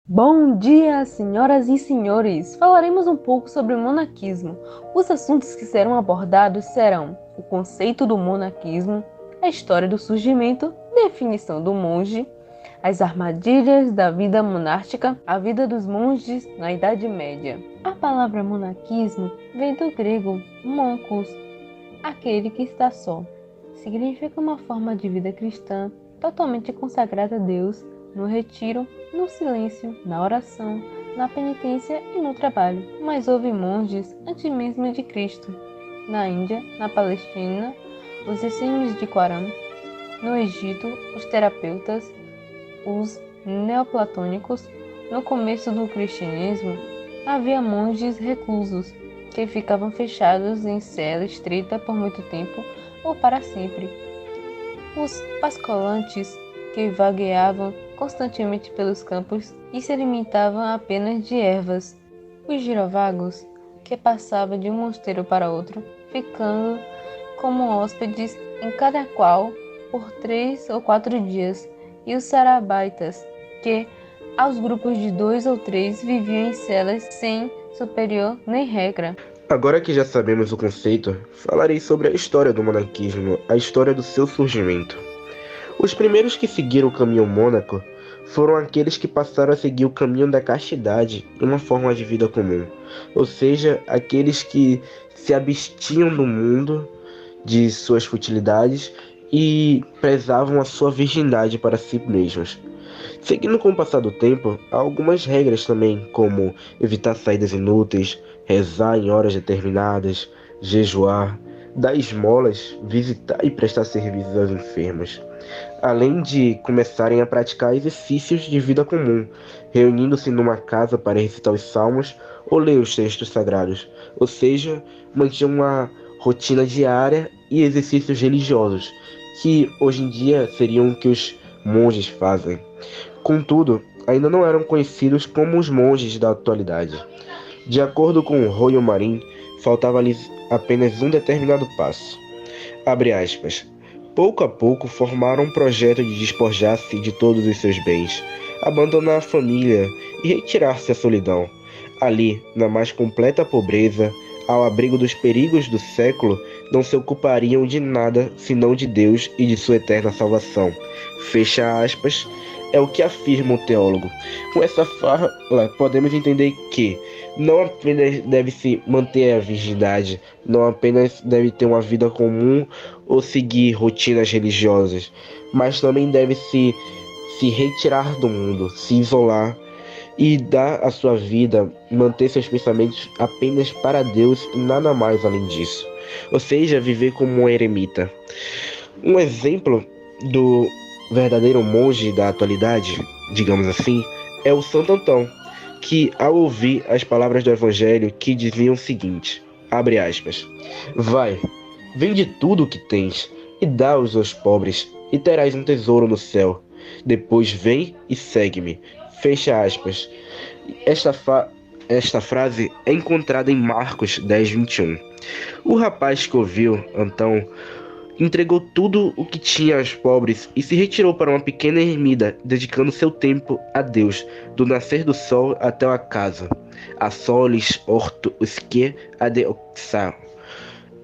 Bom dia, senhoras e senhores! Falaremos um pouco sobre o monaquismo. Os assuntos que serão abordados serão o conceito do monaquismo, a história do surgimento, definição do monge, as armadilhas da vida monástica, a vida dos monges na Idade Média. A palavra monaquismo vem do grego monkos, aquele que está só. Significa uma forma de vida cristã totalmente consagrada a Deus, no retiro, no silêncio, na oração, na penitência e no trabalho. Mas houve monges antes mesmo de Cristo. Na Índia, na Palestina, os essênios de Qumran, no Egito, os terapeutas, os neoplatônicos. No começo do cristianismo, havia monges reclusos, que ficavam fechados em cela estreita por muito tempo ou para sempre. Os pascolantes, que vagueavam constantemente pelos campos e se alimentavam apenas de ervas. Os girovagos, que passavam de um mosteiro para outro, ficando como hóspedes em cada qual por 3 ou 4 dias. E os sarabaitas, que aos grupos de 2 ou 3 viviam em celas sem superior nem regra. Agora que já sabemos o conceito, falarei sobre a história do monarquismo, a história do seu surgimento. Os primeiros que seguiram o caminho mônaco foram aqueles que passaram a seguir o caminho da castidade e uma forma de vida comum, ou seja, aqueles que se abstinham do mundo, de suas futilidades e prezavam a sua virgindade para si mesmos. Seguindo com o passar do tempo, há algumas regras também, como evitar saídas inúteis, rezar em horas determinadas, jejuar, dar esmolas, visitar e prestar serviços aos enfermos, além de começarem a praticar exercícios de vida comum, reunindo-se numa casa para recitar os salmos ou ler os textos sagrados, ou seja, mantinham uma rotina diária e exercícios religiosos, que hoje em dia seriam o que os monges fazem. Contudo, ainda não eram conhecidos como os monges da atualidade. De acordo com Royo Marin, faltava-lhes apenas um determinado passo. Abre aspas. Pouco a pouco formaram um projeto de despojar-se de todos os seus bens, abandonar a família e retirar-se à solidão. Ali, na mais completa pobreza, ao abrigo dos perigos do século, não se ocupariam de nada senão de Deus e de sua eterna salvação. Fecha aspas, é o que afirma o teólogo. Com essa fala, podemos entender que não apenas deve-se manter a virgindade, não apenas deve ter uma vida comum ou seguir rotinas religiosas, mas também deve se retirar do mundo, se isolar e dar a sua vida, manter seus pensamentos apenas para Deus e nada mais além disso. Ou seja, viver como um eremita. Um exemplo do verdadeiro monge da atualidade, digamos assim, é o Santo Antão, que ao ouvir as palavras do Evangelho que diziam o seguinte, abre aspas, vai, vende tudo o que tens e dá-os aos pobres e terás um tesouro no céu. Depois vem e segue-me. Fecha aspas. Esta frase é encontrada em Marcos 10:21. O rapaz que ouviu, então, entregou tudo o que tinha aos pobres e se retirou para uma pequena ermida, dedicando seu tempo a Deus, do nascer do sol até o acaso. A solis orto usque adeoxar.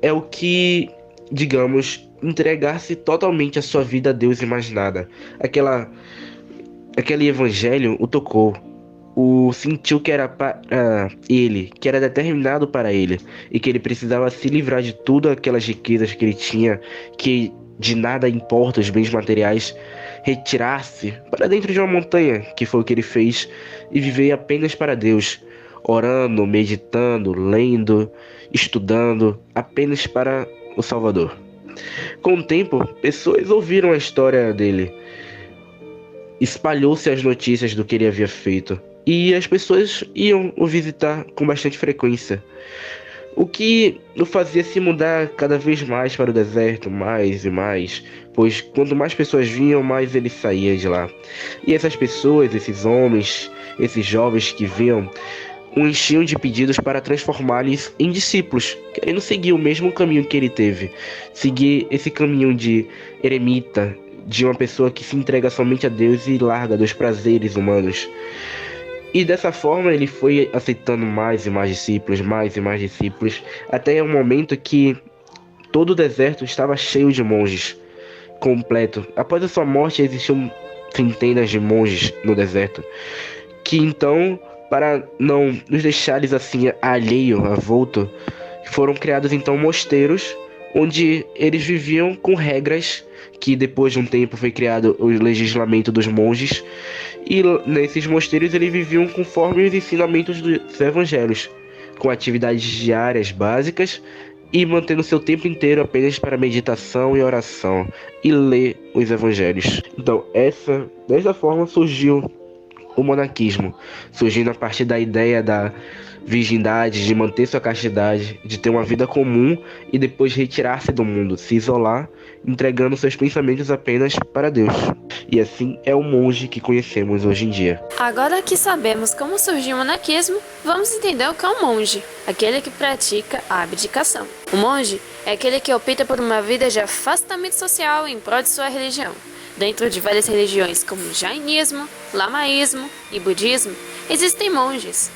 É o que, digamos, entregar-se totalmente a sua vida a Deus e mais nada. Aquele evangelho o tocou. O sentiu que era para ele, que era determinado para ele, e que ele precisava se livrar de tudo aquelas riquezas que ele tinha, que de nada importa os bens materiais, retirar-se para dentro de uma montanha, que foi o que ele fez, e viver apenas para Deus, orando, meditando, lendo, estudando, apenas para o Salvador. Com o tempo, pessoas ouviram a história dele, espalhou-se as notícias do que ele havia feito. E as pessoas iam o visitar com bastante frequência, o que o fazia se mudar cada vez mais para o deserto, mais e mais, pois quanto mais pessoas vinham, mais ele saía de lá. E essas pessoas, esses homens, esses jovens que vinham, o enchiam de pedidos para transformá-los em discípulos, querendo seguir o mesmo caminho que ele teve, seguir esse caminho de eremita, de uma pessoa que se entrega somente a Deus e larga dos prazeres humanos. E dessa forma ele foi aceitando mais e mais discípulos, até o momento que todo o deserto estava cheio de monges, completo. Após a sua morte existiam centenas de monges no deserto, que então, para não nos deixar assim alheio, avulto, foram criados então mosteiros, onde eles viviam com regras que depois de um tempo foi criado o legislamento dos monges, e nesses mosteiros eles viviam conforme os ensinamentos dos evangelhos, com atividades diárias básicas e mantendo seu tempo inteiro apenas para meditação e oração e ler os evangelhos. Então, dessa forma surgiu o monaquismo, surgindo a partir da ideia da virgindade, de manter sua castidade, de ter uma vida comum e depois retirar-se do mundo, se isolar, entregando seus pensamentos apenas para Deus. E assim é o monge que conhecemos hoje em dia. Agora que sabemos como surgiu o monaquismo, vamos entender o que é um monge, aquele que pratica a abdicação. O monge é aquele que opta por uma vida de afastamento social em prol de sua religião. Dentro de várias religiões como jainismo, lamaísmo e budismo, existem monges.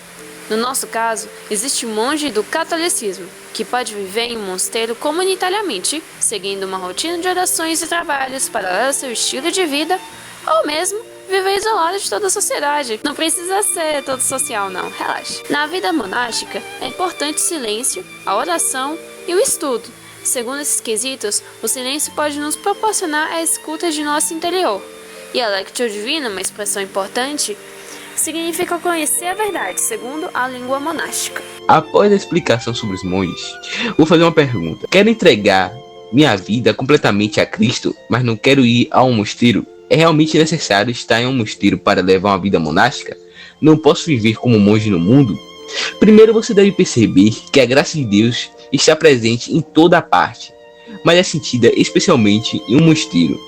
No nosso caso, existe o monge do catolicismo, que pode viver em um mosteiro comunitariamente, seguindo uma rotina de orações e trabalhos paralela ao seu estilo de vida, ou mesmo viver isolado de toda a sociedade. Não precisa ser todo social não, relaxa. Na vida monástica, é importante o silêncio, a oração e o estudo. Segundo esses quesitos, o silêncio pode nos proporcionar a escuta de nosso interior. E a Lectio Divina, uma expressão importante, significa conhecer a verdade, segundo a língua monástica. Após a explicação sobre os monges, vou fazer uma pergunta. Quero entregar minha vida completamente a Cristo, mas não quero ir a um mosteiro? É realmente necessário estar em um mosteiro para levar uma vida monástica? Não posso viver como monge no mundo? Primeiro você deve perceber que a graça de Deus está presente em toda a parte, mas é sentida especialmente em um mosteiro.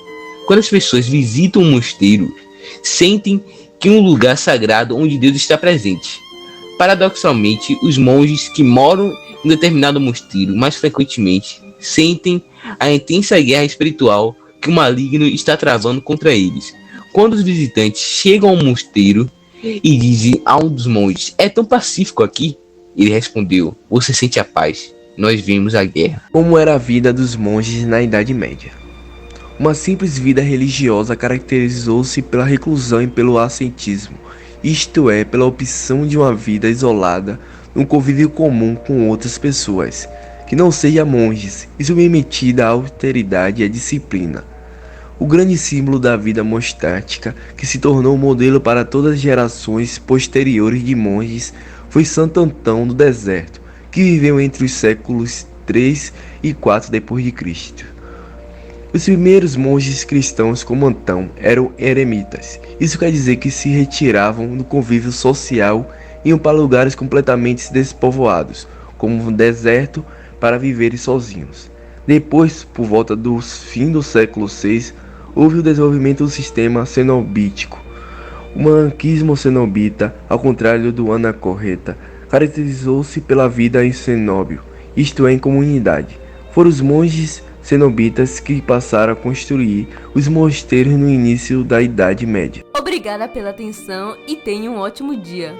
Quando as pessoas visitam um mosteiro, sentem que é um lugar sagrado onde Deus está presente. Paradoxalmente, os monges que moram em determinado mosteiro mais frequentemente sentem a intensa guerra espiritual que o maligno está travando contra eles. Quando os visitantes chegam ao mosteiro e dizem a um dos monges: "É tão pacífico aqui?", ele respondeu: "Você sente a paz, nós vimos a guerra." Como era a vida dos monges na Idade Média? Uma simples vida religiosa caracterizou-se pela reclusão e pelo ascetismo, isto é, pela opção de uma vida isolada, num convívio comum com outras pessoas, que não sejam monges, e submetida à austeridade e à disciplina. O grande símbolo da vida monástica, que se tornou um modelo para todas as gerações posteriores de monges, foi Santo Antão do Deserto, que viveu entre os séculos 3 e 4 d.C. Os primeiros monges cristãos como Antão eram eremitas. Isso quer dizer que se retiravam do convívio social e iam para lugares completamente despovoados, como um deserto, para viverem sozinhos. Depois, por volta do fim do século VI, houve o desenvolvimento do sistema cenobítico. O monaquismo cenobita, ao contrário do anacorreta, caracterizou-se pela vida em cenóbio, isto é, em comunidade. Foram os monges cenobitas que passaram a construir os mosteiros no início da Idade Média. Obrigada pela atenção e tenha um ótimo dia.